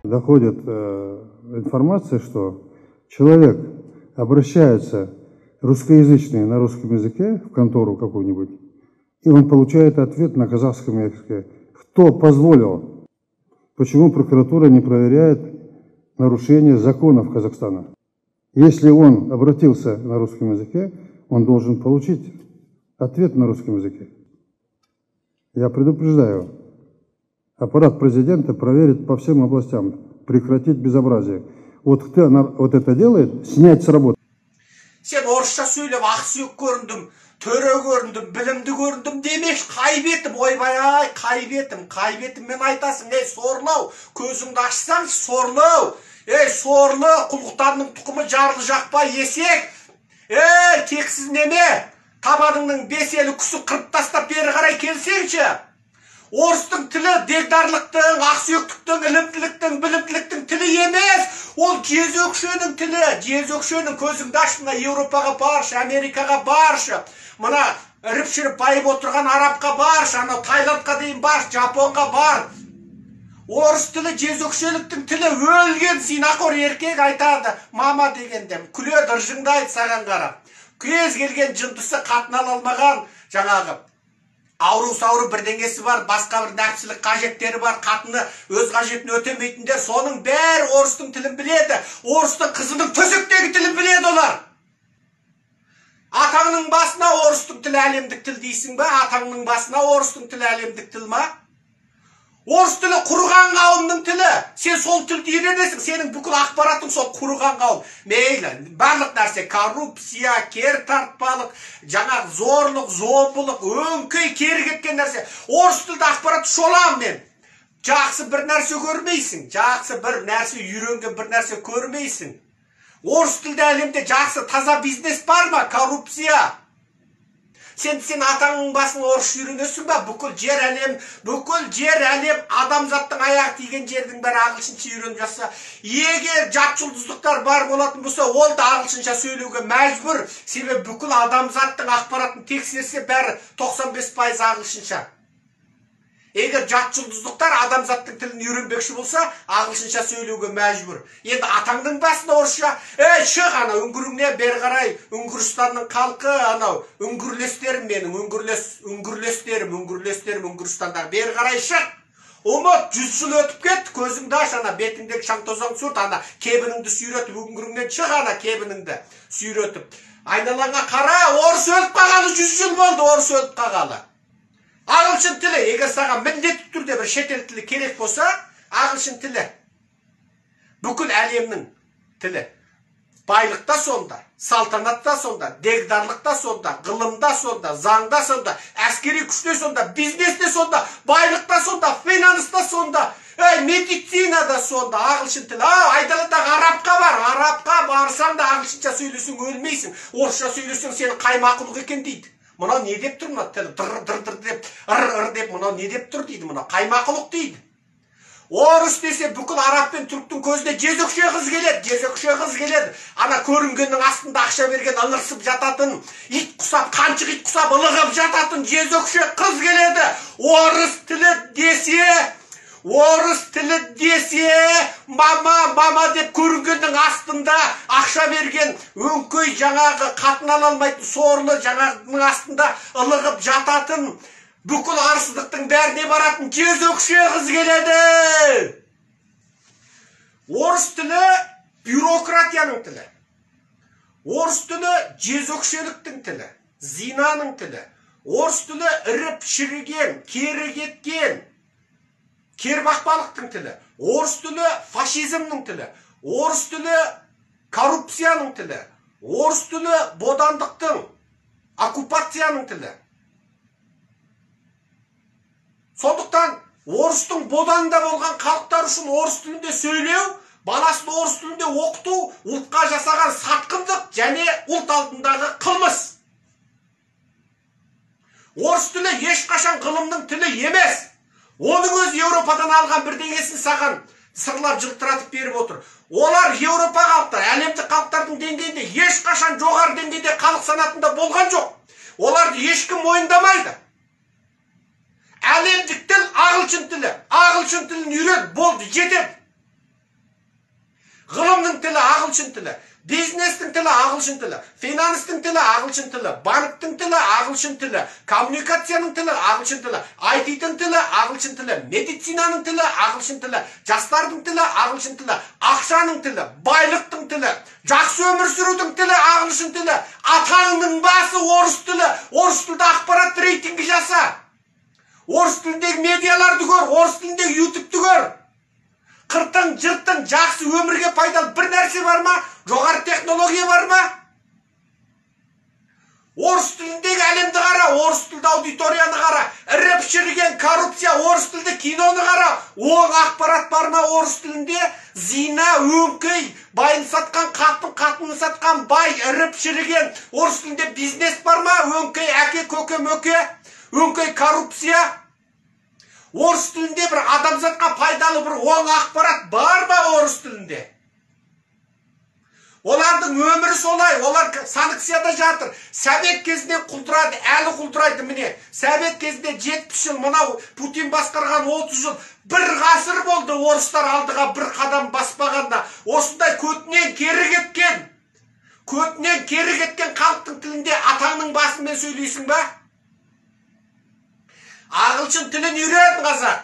Доходит информация, что человек обращается русскоязычный на русском языке в контору какую-нибудь, и он получает ответ на казахском языке. Кто позволил? Почему прокуратура не проверяет нарушение законов Казахстана? Если он обратился на русском языке, он должен получить ответ на русском языке. Я предупреждаю, аппарат президента проверит по всем областям, прекратить безобразие. Вот кто вот это делает, снять с работы. Sen orçça söylep aksiyok göründüm, töre göründüm, bilimdi göründüm demek kaybetim, oybay kaybetim men aytasın, sorlav, közüңdü açsaң sorlav, sorlu, kuluklarının tukumu jarlı jakpay yesek, keksiz neme, tabanыңның beseli küsü kırıp tastap beri karay kelseňçi. Orustun tili degdarlıktın, aksiyöktüktün, ilimtiliktің, bilimtiliktің tili emez. Ol jezökşönün tili, jezökşönün közüңdü açtığında Европаға barşı, Amerikaға barşı, mına іріп-шіріп байып отырған Арапқа баршы, анау Тайландқа дейін баршы, Жапонға бар. Орыс тili jezökşölүктің tili өлген синақор еркек айтады, мама дегенде, күледі ыржыңдайды саған қарап. Кез келген жындысы қатын ала алмаған жаңағы ауру-сауру бірдеңесі бар, басқа бір нәпсілік қажеттері бар, қатыны өз қажетін өтемейтіндер, соның бәрі орыстың тілін біледі. Орыстың қызының төсектегі тілін біледі олар. Атаңның басына орыстың тілі әлемдік тіл дейсің ба? Атаңның басына орыстың тілі әлемдік тіл ма? Орыс тілі құрыған қауымның тілі. Сен сол тілді үйренесің, сенің бүкіл ақпаратың сол құрыған қауым. Мейлі, барлық нәрсе, коррупция, кер тартпалық, жаңағы зорлық, зомбылық, өңкей кері кеткен нәрсе. Орыс тілді ақпарат шолам мен. Жақсы бір нәрсе көрмейсің, жақсы бір нәрсе үйренген бір нәрсе көрмейсің. Орыс тілді әлемде жақсы таза бизнес бар ма? Коррупция. Sen атаңның басын орысша үйренесің ба? Бүкіл жер әлем адамзаттың аяғы тиген жердің бәрі ағылшынша үйреніп жатса, егер жат жұлдыздықтар бар болатын болса, ол да ағылшынша сөйлеуге мәжбүр. Себебі бүкіл адамзаттың ақпаратын тексерсе, бәрі 95% ағылшынша. Егер жат жұлдыздықтар адамзаттың тілін үйренбекші болса, ағылшынша сөйлеуге мәжбүр. Енді атаңның басына орысша, шық ана үңгіріңнен бері қарай, үңгірстанның халқы, анау үңгірлестерім менің, үңгірлестерім үңгірстандағы бері қарай шық. Ұмыт, 100 жыл өтіп кетті, көзіңді аш, ана бетіңдегі шаң-тозаң сүрт, ана кебініңді сүйретіп, үңгіріңнен шық, ана кебініңді сүйретіп. Айналаңа қара, орыс өліп қағалы 100 жыл болды, орыс өліп қағалы. Ағылшын тілі, егер саған міндетті түрде бір шетел тілі керек болса, ағылшын тілі. Бүкіл әлемнің тілі. Байлықта сонда, салтанатта сонда, дегдарлықта сонда, ғылымда сонда, заңда сонда, әскери күште сонда, бизнесте сонда, байлықта сонда, финанста сонда, медицинада сонда, ағылшын тілі. Айдаладағы Арапқа бар, Арапқа барсаң да ағылшынша сөйлесің өлмейсің, орысша сөйлесің сені қай мақұлық екен дейді. Мынау не деп тұр, мынау тілі дыр-дыр деп, ыр-ыр деп, мынау не деп тұр дейді, мынау қай мақұлық дейді. Орыс десе бүкіл араб пен түріктің көзіне жезөкше қыз келеді. Ана көрінгеннің астында ақша берген ылырсып жататын, ит құсап, қаншық ит құсап ылығып жататын жезөкше қыз келеді. Орыс тілі десе, мама деп көрінгеннің астында ақша берген өңкөй жаңағы қатын ала алмайтын сорлы жаңағының астында ылығып жататын бүкіл арсыздықтың бәріне баратын жезөкше қыз келеді. Орыс тілі бюрократияның тілі. Орыс тілі жезөкшеліктің тілі, зинаның тілі. Орыс тілі іріп шіріген, кері кеткен, кербақпалықтың тілі. Орыс тілі фашизмнің тілі. Орыс тілі коррупцияның тілі. Орыс тілі бодандықтың, оккупацияның тілі. Сондықтан орыстың боданда болған халықтар үшін орыс тілінде сөйлеу, баласын орыс тілінде оқыту ұлтқа жасаған сатқындық және ұлт алдындағы қылмыс. Орыс тілі ешқашан ғылымның тілі емес. Оның өзі Европадан алған бірдеңесін саған сырлап жылтыратып беріп отыр. Олар Европа халықтар, әлемдік халықтардың деңгейінде ешқашан жоғары деңгейде халық санатында болған жоқ. Оларды ешкім мойындамайды. Әлемдік тіл ағылшын тілі. Ағылшын тілін үйрен, болды, жетеді. Ғылымның тілі ағылшын тілі, бизнестің тілі ағылшын тілі, финанстың тілі ағылшын тілі, банктың тілі ағылшын тілі, коммуникацияның тілі ағылшын тілі, IT-тің тілі ағылшын тілі, медицинаның тілі ағылшын тілі, жастардың тілі ағылшын тілі, ақшаның тілі, байлықтың тілі, жақсы өмір сүрудің тілі ағылшын тілі, атаңның басы орыс тілі, орыс тілді ақпарат рейтингі жаса. Орыс тіліндегі медиаларды көр, орыс тіліндегі ютубты көр. Қыртың, жыртың, жақсы өмірге пайдалы бір нәрсе бар ма? Жоғары технология бар ма? Орыс тіліндегі әлемді қара, орыс тілді аудиторияны қара, іріп шіріген коррупция, орыс тілді киноны қара, оң ақпарат бар ма орыс тілінде? Зина, өңкей, байын сатқан, қатынын сатқан бай, іріп шіріген, орыс тілінде бизнес бар ма? Өңкей, әке, көке, мөке, өңкей коррупция. Орыс тілінде бір адамзатқа пайдалы бір оң ақпарат бар ба орыс тілінде? Олардың өмірі солай, олар санкцияда жатыр. Совет кезінен құлдырады, әлі құлдырайды міне. Совет кезінде 70 жыл, мынау Путин басқарған 30 жыл, бір ғасыр болды орыстар алдыға бір қадам баспағанда. Осындай көтінен кері кеткен халықтың тілінде атаңның басымен сөйлейсің ба? Ағылшын тілін үйрен қазақ.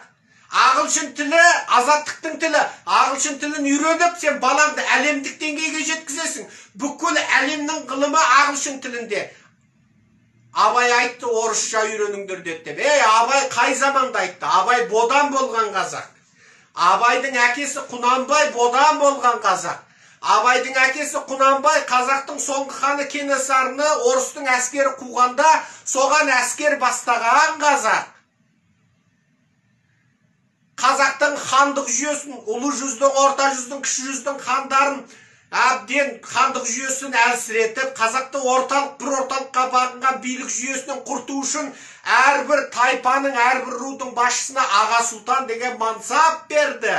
Ағылшын тілі азаттықтың тілі. Ағылшын тілін үйреніп, сен балаңды әлемдік деңгейге жеткізесің. Бүкіл әлемнің ғылымы ағылшын тілінде. Абай айтты, орысша үйреніңдер деп. Абай қай заманда айтты? Абай бодан болған қазақ. Абайдың әкесі Құнанбай бодан болған қазақ. Абайдың әкесі Құнанбай қазақтың соңғы ханы Кенесарыны орыстың әскері қуғанда соған әскер бастаған қазақ. Қазақтың хандық жүйесін, ұлы жүздің, орта жүздің, кіші жүздің хандарын әбден хандық жүйесін әлсіретіп, қазақты бір орталыққа бағынған билік жүйесінен құрту үшін әрбір тайпаның, әрбір рудың басшысына аға сұлтан деген мансап берді.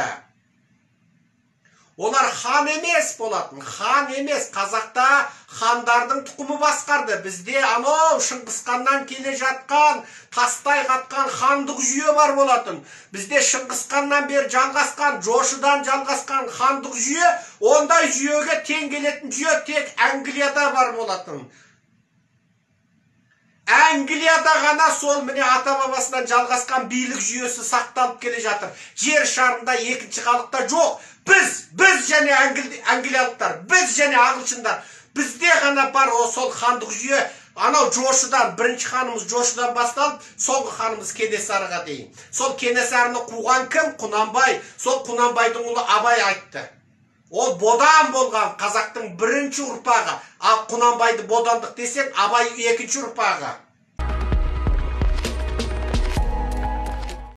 Олар хан емес болатын, хан емес. Қазақта хандардың тұқымы басқарды. Бізде анау Шыңғысханнан келе жатқан, тастай қатқан хандық жүйе бар болатын. Бізде Шыңғысханнан бері жалғасқан, Жошыдан жалғасқан хандық жүйе, ондай жүйеге тең келетін жүйе тек Англияда бар болатын. Англияда ғана сол міне ата-бабасынан жалғасқан билік жүйесі сақталып келе жатыр. Жер шарында екінші халықта жоқ. Біз және англиялықтар, біз және ағылшындар, бізде ғана бар сол хандық жүйе. Анау Жошыдан, бірінші ханымыз Жошыдан басталып, соңғы ханымыз Кенесарыға дейін. Сол Кенесарыны қуған кім? Құнанбай. Сол Құнанбайдың ұлы Абай айтты. Ол бодан болған қазақтың бірінші ұрпағы. Құнанбайды бодандық десек, Абай екінші ұрпағы.